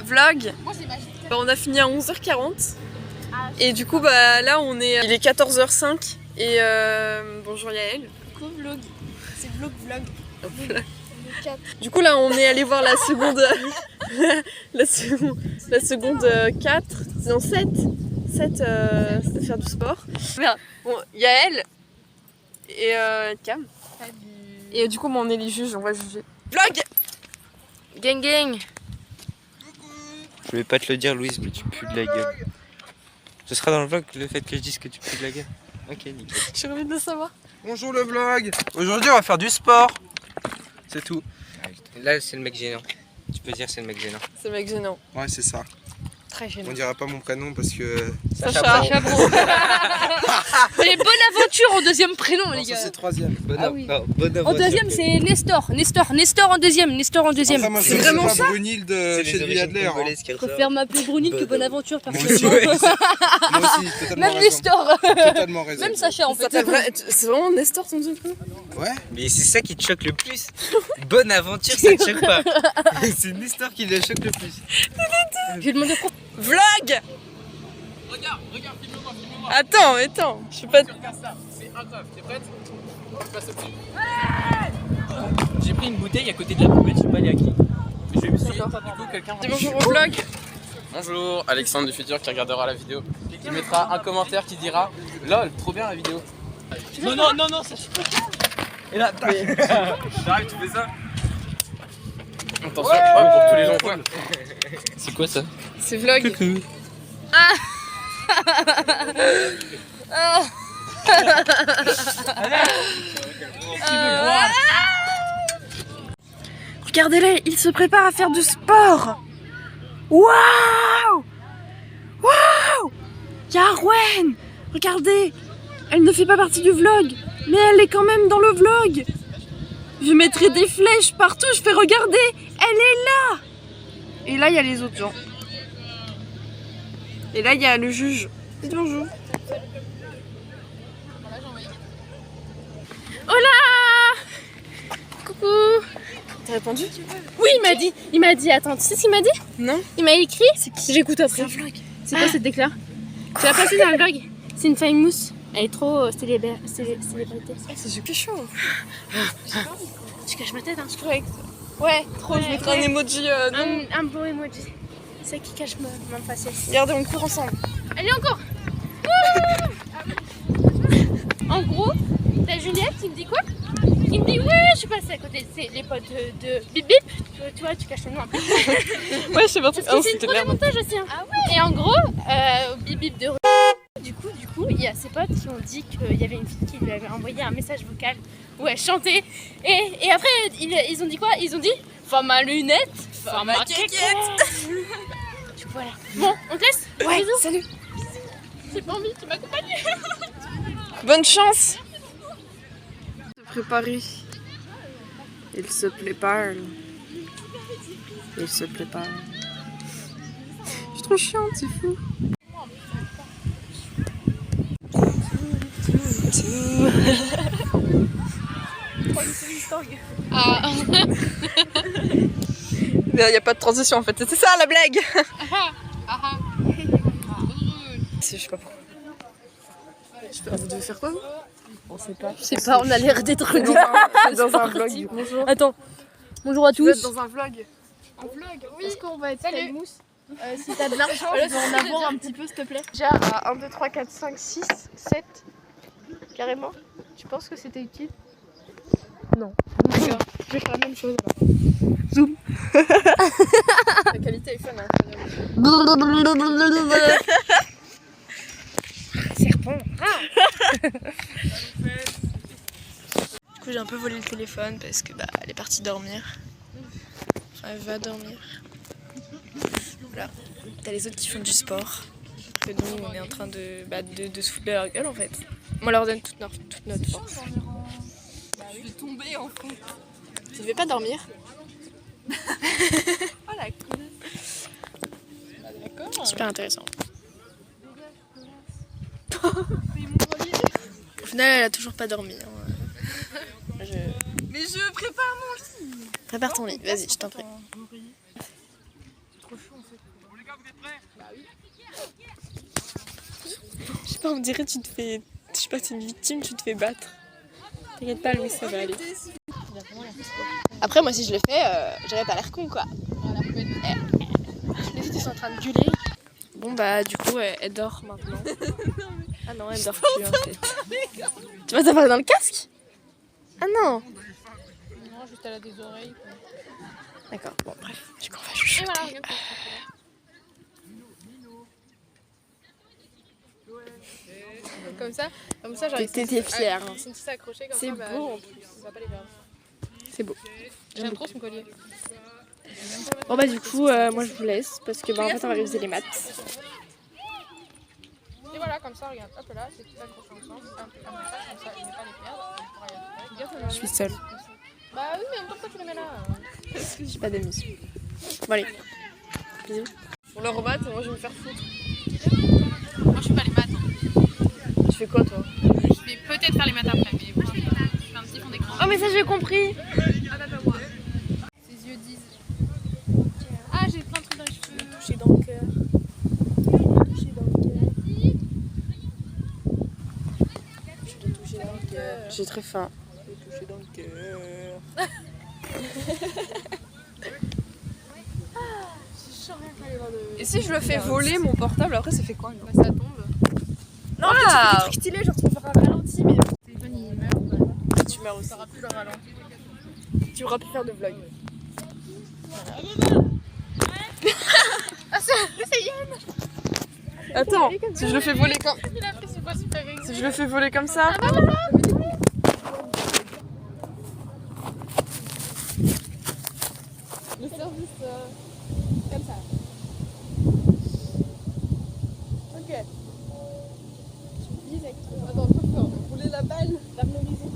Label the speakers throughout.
Speaker 1: Vlog. On a fini à 11h40. Et du coup, bah là, il est 14h05. Et bonjour Yael.
Speaker 2: Coucou vlog. C'est vlog.
Speaker 1: Du coup, là, on est allé voir la seconde. la seconde 4. Non, 7. 7 faire du sport. Bon, Yael et Cam. Et du coup, on est les juges, on va juger. Vlog.
Speaker 2: Gang.
Speaker 3: Je vais pas te le dire, Louise, mais tu pues de la gueule. Ce sera dans le vlog le fait que je dise que tu pues de la gueule. Ok, nickel.
Speaker 1: J'ai envie de le savoir.
Speaker 4: Bonjour le vlog. Aujourd'hui on va faire du sport. C'est tout.
Speaker 3: Là, c'est le mec gênant. Tu peux dire c'est le mec gênant.
Speaker 1: C'est le mec gênant.
Speaker 4: Ouais, c'est ça.
Speaker 1: Très gênant.
Speaker 4: On dira pas mon prénom parce que...
Speaker 1: Sacha.
Speaker 2: Et bonne aventure en deuxième prénom, les
Speaker 4: Non, ça
Speaker 2: gars.
Speaker 4: c'est troisième.
Speaker 3: Bonne
Speaker 2: oui.
Speaker 3: bonne
Speaker 2: En deuxième, c'est Nestor en deuxième.
Speaker 4: Après, moi,
Speaker 1: C'est
Speaker 4: je
Speaker 1: vraiment
Speaker 4: pas
Speaker 1: ça
Speaker 4: Brunil de chez Villadler.
Speaker 2: Je préfère m'appeler Brunil que bonne aventure,
Speaker 4: Moi aussi,
Speaker 2: personnellement.
Speaker 4: moi aussi, totalement
Speaker 2: Même
Speaker 4: raison.
Speaker 2: Nestor.
Speaker 4: Totalement raison.
Speaker 2: Même Sacha, en fait.
Speaker 1: C'est vraiment Nestor ton deuxième prénom?
Speaker 4: Ouais.
Speaker 3: Mais c'est ça qui te choque le plus. Bonne aventure, ça te choque pas. C'est une histoire qui le choque le plus.
Speaker 2: Je vais demander pourquoi.
Speaker 1: Vlog.
Speaker 5: Regarde, filme-moi.
Speaker 1: Attends, je suis pas...
Speaker 5: Regarde ça, c'est incroyable. T'es prête? Tu passes au-dessus. J'ai pris une bouteille à côté de la poubelle, je sais pas aller à qui. Mais je vais me suivre, du coup quelqu'un...
Speaker 1: Dis bonjour au vlog.
Speaker 5: Bonjour, Alexandre du futur qui regardera la vidéo. Qui mettra un commentaire qui dira LOL, trop bien la vidéo. Non, ça suffit. Et là, j'arrive, tu fais ça. Attention, pour que tous les gens voient. C'est quoi ça?
Speaker 1: C'est vlog.
Speaker 5: Coucou.
Speaker 1: Regardez-les, ils se préparent à faire du sport. Waouh! Y'a Arwen. Regardez, elle ne fait pas partie du vlog, mais elle est quand même dans le vlog. Je mettrai des flèches partout, je fais regarder, elle est là. Et là, il y a les autres gens. Et là, il y a le juge. Dites bonjour. Hola! Coucou! T'as répondu?
Speaker 2: Oui, il m'a dit, attends, tu sais ce qu'il m'a dit?
Speaker 1: Non?
Speaker 2: Il m'a écrit, j'écoute après.
Speaker 1: C'est un vlog.
Speaker 2: C'est quoi cette déclaration? Tu l'as passé dans le vlog? C'est une famous. Elle est trop célébrité.
Speaker 1: C'est super chaud.
Speaker 2: Tu caches ma tête, hein?
Speaker 1: Je croyais que... Ouais, trop, je mettrai un emoji non.
Speaker 2: Un beau emoji. C'est qui cache ma faciès.
Speaker 1: Regardez, on court ensemble.
Speaker 2: Allez, encore! En gros, t'as Juliette qui me dit quoi? Il me dit ouais, je suis passée à côté de les potes de Bip Bip. Tu vois, tu caches le nom un peu.
Speaker 1: Ouais, je sais pas.
Speaker 2: Parce que c'est une trop montage aussi. Hein. Ah ouais. Et en gros, Bip Bip de du coup, il y a ses potes qui ont dit qu'il y avait une fille qui lui avait envoyé un message vocal où elle chantait. Et après, ils ont dit quoi? Ils ont dit femme à lunettes, femme à kékette. Du coup, voilà. Bon, on te laisse?
Speaker 1: Ouais,
Speaker 2: bisous.
Speaker 1: salut.
Speaker 2: J'ai pas envie, tu m'accompagnes.
Speaker 1: Bonne chance. Se préparer. Il se prépare. Il se prépare. Je suis trop chiante, c'est fou. Il n'y a pas de transition en fait, c'est ça la blague. Je sais pas pourquoi. Vous devez faire quoi vous? On sait pas.
Speaker 2: Je sais pas, on a l'air d'être
Speaker 1: dans un vlog du coup. Bonjour.
Speaker 2: Attends, bonjour à
Speaker 1: Vous êtes
Speaker 2: tous.
Speaker 1: dans un vlog.
Speaker 6: Un vlog, oui. Est-ce qu'on va être mousse? Si t'as de l'argent, je veux en avoir un petit peu, s'il te plaît.
Speaker 1: Déjà à 1, 2, 3, 4, 5, 6, 7. Carrément. Tu penses que c'était utile? Non. D'accord. Je vais faire la même chose alors. Zoom. La qualité iPhone est incroyable. Serpent. Du coup j'ai un peu volé le téléphone parce que bah elle est partie dormir. Enfin elle va dormir. Voilà. T'as les autres qui font du sport. Que nous on est en train de se foutre de leur gueule en fait. On leur donne toute notre force. Je vais tomber en fond. Tu devais pas dormir? Oh la cool. D'accord. Super intéressant. Au final elle a toujours pas dormi. Hein. Mais je prépare mon lit. Prépare ton lit, vas-y je t'en prie. C'est trop chaud en fait. Je sais pas, on dirait tu te fais... Je sais pas, t'es une victime, tu te fais battre. T'inquiète pas, Louis, ça va aller. Après, moi, si je le fais, j'aurais pas l'air con, quoi. Les filles sont en train de gueuler. Bon, bah, du coup, elle dort maintenant. Ah non, elle dort plus, en fait. Tu vas t'avoir dans le casque? Ah non.
Speaker 2: Non, juste elle a des oreilles.
Speaker 1: D'accord, bon, bref. Du coup, on va chuchoter.
Speaker 2: Et voilà, regarde. Comme ça, j'arrive.
Speaker 1: T'étais fière. Hein.
Speaker 2: Si c'est accroché comme
Speaker 1: C'est
Speaker 2: ça, bah,
Speaker 1: beau, en plus.
Speaker 2: ça va pas les perdre.
Speaker 1: C'est beau.
Speaker 2: J'aime trop son collier.
Speaker 1: Bon, bah, du coup, moi, je vous laisse parce que, bah, en fait, on va réviser les maths.
Speaker 2: Et voilà, comme ça, regarde. Hop là, c'est tout accroché ensemble. Un peu comme ça, il ne pas les perdre. On pourra y aller.
Speaker 1: Je suis seule.
Speaker 2: Bah oui, mais en même temps, pourquoi tu les mets là?
Speaker 1: J'ai pas d'amis. Bon, allez. Bisous.
Speaker 6: Pour le rebat, moi je vais me faire foutre.
Speaker 2: Moi, je fais pas les maths.
Speaker 6: Tu fais quoi toi?
Speaker 2: Je vais peut-être faire les maths après, mais bon, je fais un petit fond d'écran.
Speaker 1: Oh, mais ça, j'ai compris.
Speaker 2: Ses yeux disent. Ah, j'ai plein de trucs dans les cheveux.
Speaker 1: Toucher dans le cœur. Toucher dans le cœur. Je dois toucher dans le cœur. J'ai très faim. Je dois toucher dans le cœur.
Speaker 6: Et si je le fais voler mon portable, après ça fait quoi?
Speaker 2: Bah, ça tombe.
Speaker 1: Non, en fait, tu fais des trucs stylés, genre tu peux faire un ralenti, mais
Speaker 2: Le téléphone il meurt.
Speaker 1: tu meurs aussi.
Speaker 2: Ça aura plus le ralenti.
Speaker 1: Tu auras pu faire de vlog.
Speaker 6: Attends, si je le fais voler comme...
Speaker 2: Il a pris c'est pas super réglé.
Speaker 6: Si je le fais voler comme ça... Le service... Comme ça. Ok. Je vise avec toi. Attends, je peux faire voler la balle. La l'horizon.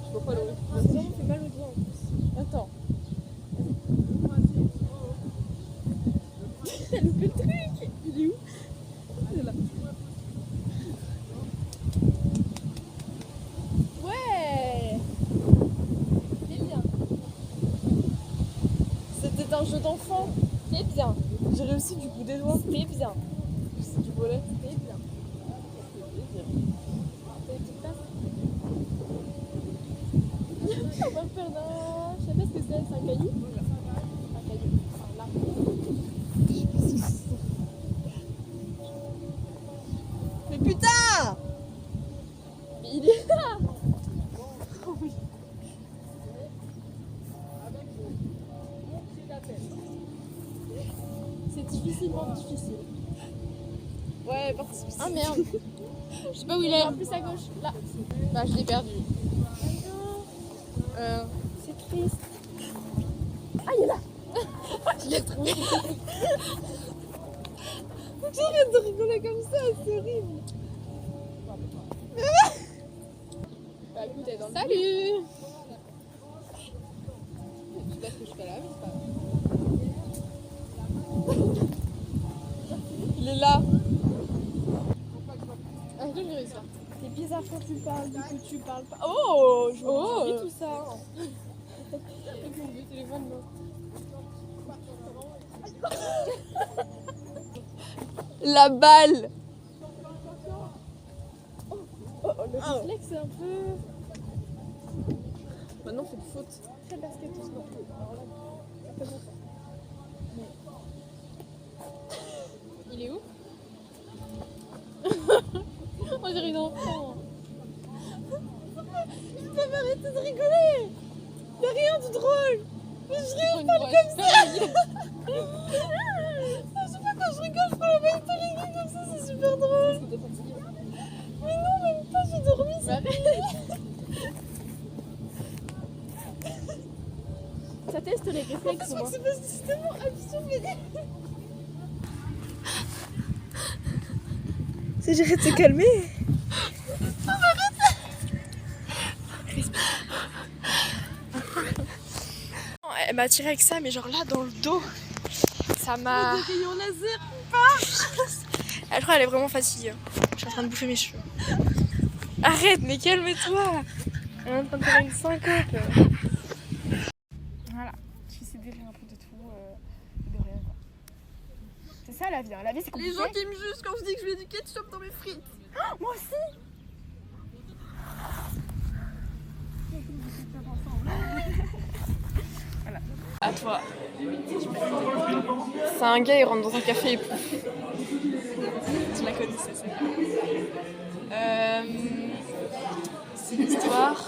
Speaker 6: Je vois pas l'horizon. Ça me fait mal au doigt en plus. Attends. T'as loupé le truc. Il est où? Il est là. Ouais. C'est bien. C'était un jeu d'enfant. C'est bien. J'ai réussi du bout des doigts. C'était bien. C'est du volet. C'était bien. T'as une petite tasse? On va faire d'un... Je sais pas ce que c'est un caillou? Un caillou. Un arbre. Je sais pas ce que c'est. Mais putain! Mais il est là! Oh oui. C'est difficilement difficile. Ouais, participe.
Speaker 2: Ah merde. Je sais pas où il est.
Speaker 6: En plus à gauche, là.
Speaker 2: Bah, je l'ai perdu.
Speaker 6: C'est triste. Ah, il est là! Je l'ai trouvé. J'arrête de rigoler comme ça, c'est horrible. Bah écoute, elle est dans le
Speaker 2: Salut.
Speaker 6: Je sais pas ce que je fais là, mais c'est pas grave. Il est là.
Speaker 2: Ah, je vais réussir.
Speaker 6: C'est bizarre quand tu parles, du coup tu parles pas. Oh! Je oublie tout ça.
Speaker 2: Avec mon vieux téléphone, non.
Speaker 6: La balle! Le réflexe c'est un peu... Maintenant c'est une faute. Très basket tout ça. Alors là, ça fait bon ça.
Speaker 2: Il est où? On dirait une enfant.
Speaker 6: Tu peux m'arrêter de rigoler! Y'a rien de drôle! Mais je rigole
Speaker 2: Pas
Speaker 6: comme ça! À chaque fois quand je rigole, je prends la balle de rigoler comme ça, c'est super drôle! Mais non, même pas, j'ai dormi, ça Ça teste les réflexes, moi. C'est parce que c'est tellement absurde, mais...
Speaker 1: C'est j'arrête de se calmer. Elle m'a tiré avec ça, mais genre là dans le dos. Ça m'a.
Speaker 6: Des rayons laser.
Speaker 1: Je crois qu'elle est vraiment fatiguée. Je suis en train de bouffer mes cheveux. Arrête, mais calme-toi. Elle est en train de faire une syncope. Voilà, j'essaie de rire un peu de tout. C'est ça la vie, hein. La vie c'est compliqué.
Speaker 6: Les gens qui me jugent quand je dis que je mets du ketchup dans mes frites.
Speaker 1: Moi aussi. Voilà. À toi. C'est un gars, il rentre dans un café et pouf. Tu la connaissais ça. C'est l'histoire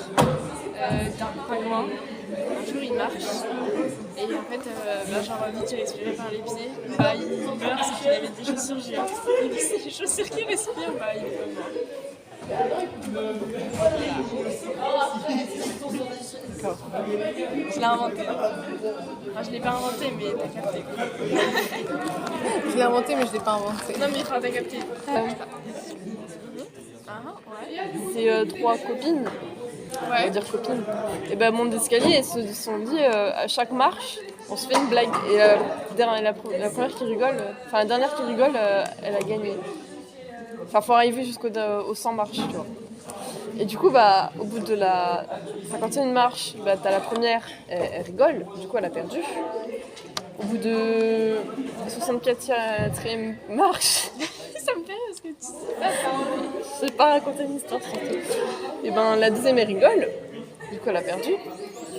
Speaker 1: d'un pingouin. Un jour il marche et en fait, genre vite il respirait par les pieds. Bah il meurt parce qu'il avait des chaussures géantes. Et vu que c'est les chaussures qui respirent, bah il peut mort. Je l'ai inventé. Enfin, je l'ai pas inventé, mais t'as capté.
Speaker 6: Je l'ai inventé, mais je l'ai pas inventé.
Speaker 1: Non, mais enfin, t'as capté.
Speaker 6: C'est 3 copines. On va dire copines. Et ben, montent d'escalier et se sont dit à chaque marche, on se fait une blague. Et la première qui rigole, enfin la dernière qui rigole, elle a gagné. Enfin, faut arriver jusqu'au 100 marches, tu vois. Et du coup, bah, au bout de la 51e marche, bah, t'as la première, elle rigole, du coup elle a perdu. Au bout de la 64e marche,
Speaker 1: Ça me fait parce que tu sais pas.
Speaker 6: je sais pas raconter une histoire surtout. Et ben la deuxième elle rigole, du coup elle a perdu.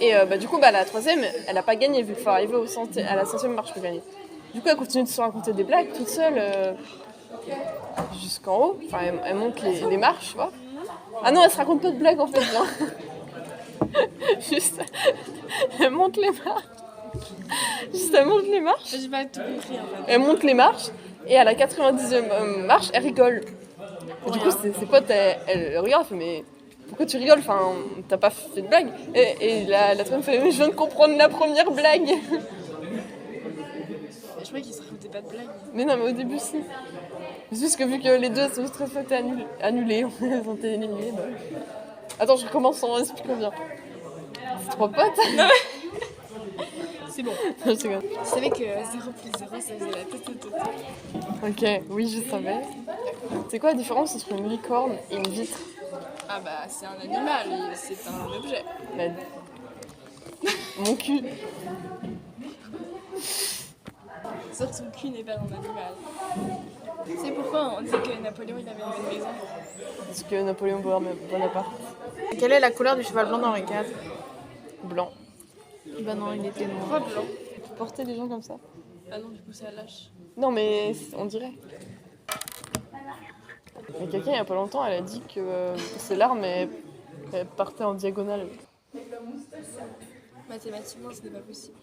Speaker 6: Et bah, du coup bah, la troisième elle a pas gagné vu qu'il faut arriver à la 100e marche pour gagner. Du coup elle continue de se raconter des blagues toute seule jusqu'en haut. Enfin elle monte les marches, tu vois. Ah non elle se raconte pas de blagues en fait. Non. Juste elle monte les marches. Elle monte les marches.
Speaker 1: J'ai pas tout compris en fait.
Speaker 6: Elle monte les marches et à la 90e marche, elle rigole. Et du coup, ses potes, elle regarde, elle fait mais pourquoi tu rigoles? Enfin, t'as pas fait de blague. Et la troisième fait mais je viens de comprendre la première blague.
Speaker 1: Je croyais qu'ils se racontaient pas de blagues.
Speaker 6: Mais non, mais au début, si. C'est juste que vu que les deux sont très fois annulés, elles ont été éliminées. Bah... Attends, je recommence en expliquant bien. C'est 3 potes.
Speaker 1: C'est bon.
Speaker 6: Je rigole.
Speaker 1: Tu savais que 0 plus 0 ça faisait la tête.
Speaker 6: Ok, oui, je savais. C'est quoi la différence entre une licorne et une vitre?
Speaker 1: Ah bah c'est un animal, et c'est un objet.
Speaker 6: Bah, mon cul.
Speaker 1: Sauf que son cul n'est pas un animal. Tu sais pourquoi on dit que Napoléon il avait une maison?
Speaker 6: Parce que Napoléon Bonaparte.
Speaker 2: Quelle est la couleur du cheval blanc d'Henri IV?
Speaker 6: Blanc.
Speaker 2: Bah non, il était noir.
Speaker 1: Pourquoi blanc?
Speaker 6: Porter des gens comme ça?
Speaker 1: Ah non, du coup ça lâche.
Speaker 6: Non, mais on dirait. Mais quelqu'un il y a pas longtemps, elle a dit que ses larmes elles partaient en diagonale.
Speaker 1: Mathématiquement ce n'est pas possible.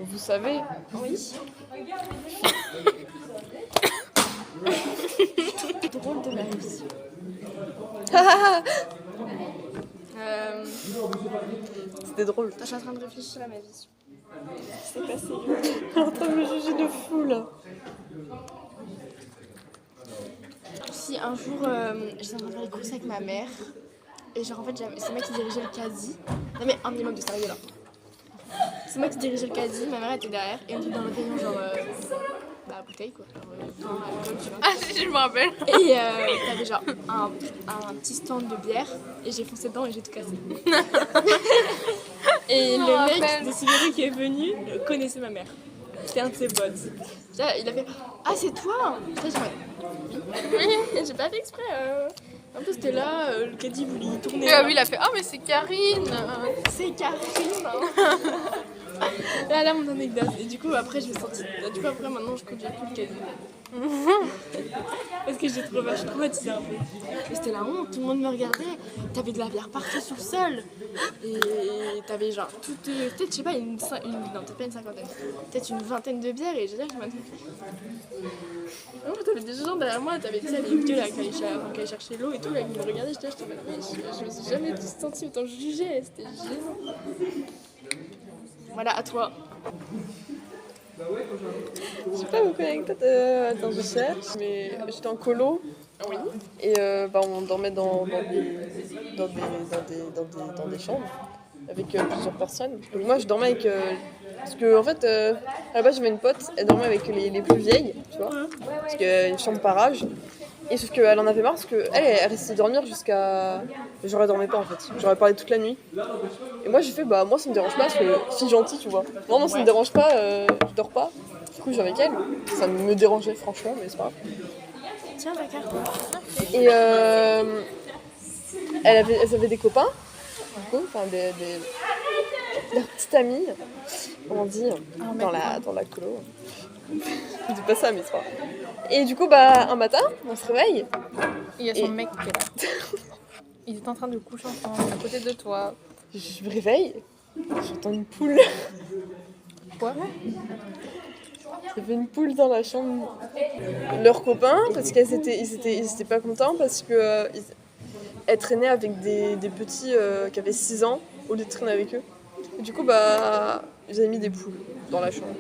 Speaker 6: Vous savez?
Speaker 1: Oui. Drôle de la vie.
Speaker 6: C'était drôle.
Speaker 1: Je suis en train de réfléchir à ma vie.
Speaker 6: C'est passé. Elle est en train de me juger de fou là.
Speaker 1: Si un jour j'étais en train de faire les courses avec ma mère et genre en fait c'est moi qui dirigeais le caddie. Non mais un minimum de sérieux là. C'est moi qui dirigeais le caddie, ma mère était derrière et on était dans le rayon genre bouteille quoi, genre pain, alcool tu vois.
Speaker 2: Ah si, je me rappelle.
Speaker 1: Et t'avais genre un petit stand de bière et j'ai foncé dedans et j'ai tout cassé. Et le mec de Sibérie qui est venu connaissait ma mère. C'était un de ses potes. Il a fait ah c'est toi. J'ai fait oui, j'ai pas fait exprès. En plus t'es là, le caddie voulait y tourner.
Speaker 2: Ah oui, il a fait oh mais c'est Karine.
Speaker 1: C'est Karine. Là mon anecdote. Et du coup après je me sentis. Du coup après maintenant je conduis plus le caddie. Parce que j'ai trop vache traumatisée un peu. Mais c'était la honte, tout le monde me regardait. T'avais de la bière partout sur le sol. Et t'avais genre peut-être je sais pas non peut-être pas une cinquantaine. Peut-être une vingtaine de bières et j'ai dit je m'en t'avais des gens derrière moi, t'avais tu sais les vieux là qui allaient chercher l'eau et tout là qui me regardaient, j'étais mais je me suis jamais sentie autant jugée, c'était gênant. Voilà, à toi.
Speaker 6: J'ai pas beaucoup d'anecdotes. Attends, je cherche. Mais j'étais en colo.
Speaker 1: Oui.
Speaker 6: Et on dormait dans des chambres avec plusieurs personnes. Donc moi je dormais avec... parce que en fait, à la base j'avais une pote, elle dormait avec les plus vieilles, tu vois. Parce qu'il y a une chambre par âge. Et sauf qu'elle en avait marre parce qu'elle restait dormir jusqu'à... J'aurais dormais pas en fait, j'aurais parlé toute la nuit. Et moi j'ai fait bah moi ça me dérange pas parce que je suis gentille tu vois. Non moi ça me dérange pas, je dors pas. Du coup, je viens avec elle. Ça me dérangeait franchement, mais c'est pas grave.
Speaker 2: Tiens, ta carte.
Speaker 6: Et elles avaient des copains, du coup, enfin leurs petites amies, on dit, dans la colo. Je dis pas ça, mais c'est pas grave. Et du coup, bah, un matin, on se réveille.
Speaker 2: Il y a son mec qui est là. Il est en train de coucher ensemble à côté de toi.
Speaker 6: Je me réveille, j'entends une poule.
Speaker 2: Quoi?
Speaker 6: Il y avait une poule dans la chambre. Leurs copains, parce qu'ils étaient pas contents, parce que elle traînait avec des petits qui avaient 6 ans, au lieu de traîner avec eux. Et du coup, bah, ils avaient mis des poules dans la chambre.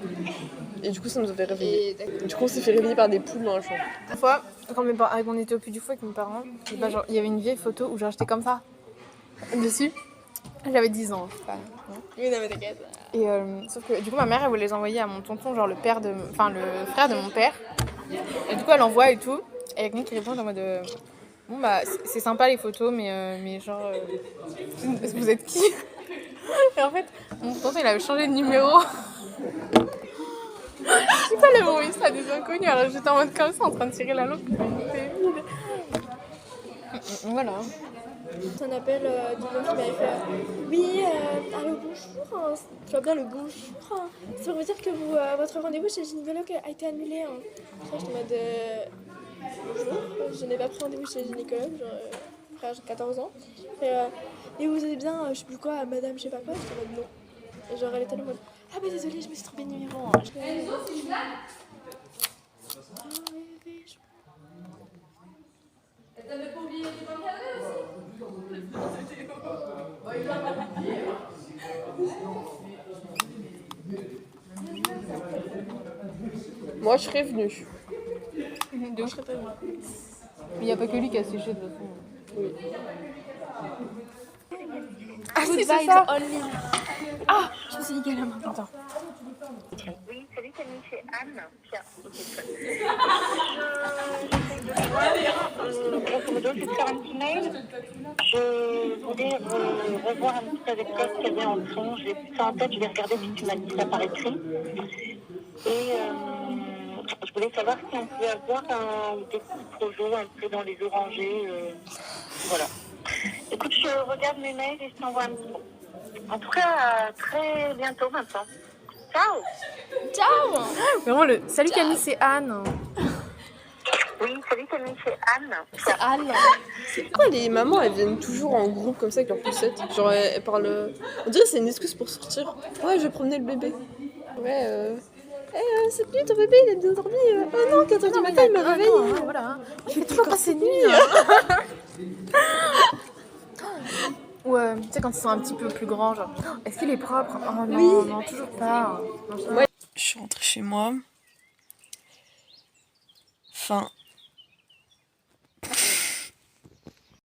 Speaker 6: Et du coup, ça nous avait réveillés. Du coup, on s'est fait réveiller par des poules dans la chambre.
Speaker 2: Une fois, quand on était au Puy du Fou avec mes parents, et bah, genre, il y avait une vieille photo où genre j'étais comme ça, dessus. J'avais 10 ans.
Speaker 6: Oui, non, mais t'inquiète.
Speaker 2: Et sauf que du coup, ma mère, elle voulait les envoyer à mon tonton, genre le frère de mon père. Et du coup, elle envoie et tout. Et il y a quelqu'un qui répond en mode bon, bah, c'est sympa les photos, mais genre, vous êtes qui? Et en fait, mon tonton, il avait changé de numéro. C'est pas le bruit, ça, des inconnus. Alors j'étais en mode comme ça, en train de tirer la langue. Voilà.
Speaker 1: C'est un appel du gars qui m'avait fait oui, allô, bonjour, tu vas bien le bonjour. C'est pour vous dire que votre rendez-vous chez le gynécologue a été annulé. Ça, j'étais en mode bonjour, je n'ai pas pris rendez-vous chez le gynécologue, frère, j'ai 14 ans. Et vous allez bien, je sais plus quoi, madame, je sais pas quoi, j'étais en mode non. Et genre, elle était en mode ah bah désolée, je me suis trompée de numéro.
Speaker 6: Moi, je serais venue.
Speaker 2: Je serais pas venue. Il n'y a pas que lui qui a séché de toute façon.
Speaker 6: Oui.
Speaker 2: Ah, c'est ça. Ah, je me suis dit qu'elle a main. Attends.
Speaker 7: Oui, salut Camille, c'est Anne. Tiens, j'essaie de voir, grosso modo, je vais te faire un petit mail. Je voulais revoir un petit peu avec toi ce qu'il y avait en fond. J'ai plus ça en tête, je vais regarder si tu m'as dit ça par écrit. Et je voulais savoir si on pouvait avoir des petits projets un peu dans les orangers. Voilà. Écoute, je regarde mes mails et je t'envoie un petit mot. En tout cas, à très bientôt maintenant. Ciao!
Speaker 2: Ciao! Vraiment salut Camille, c'est Anne.
Speaker 7: Oui, salut Camille, c'est Anne.
Speaker 2: C'est Anne.
Speaker 6: Pourquoi les mamans, elles viennent toujours en groupe comme ça avec leurs poussettes? Genre, elles parlent... On dirait que c'est une excuse pour sortir. Ouais, je vais promener le bébé. Ouais, c'est plus ton bébé, il a bien dormi. Oh non, 4h du matin, il me réveille.
Speaker 2: Voilà. Il fait toujours passer nuit. Ou tu sais, quand ils sont un petit peu plus grands, genre, est-ce qu'il est propre? Oh non, oui. Non, toujours pas.
Speaker 1: Ouais. Je suis rentrée chez moi. Enfin,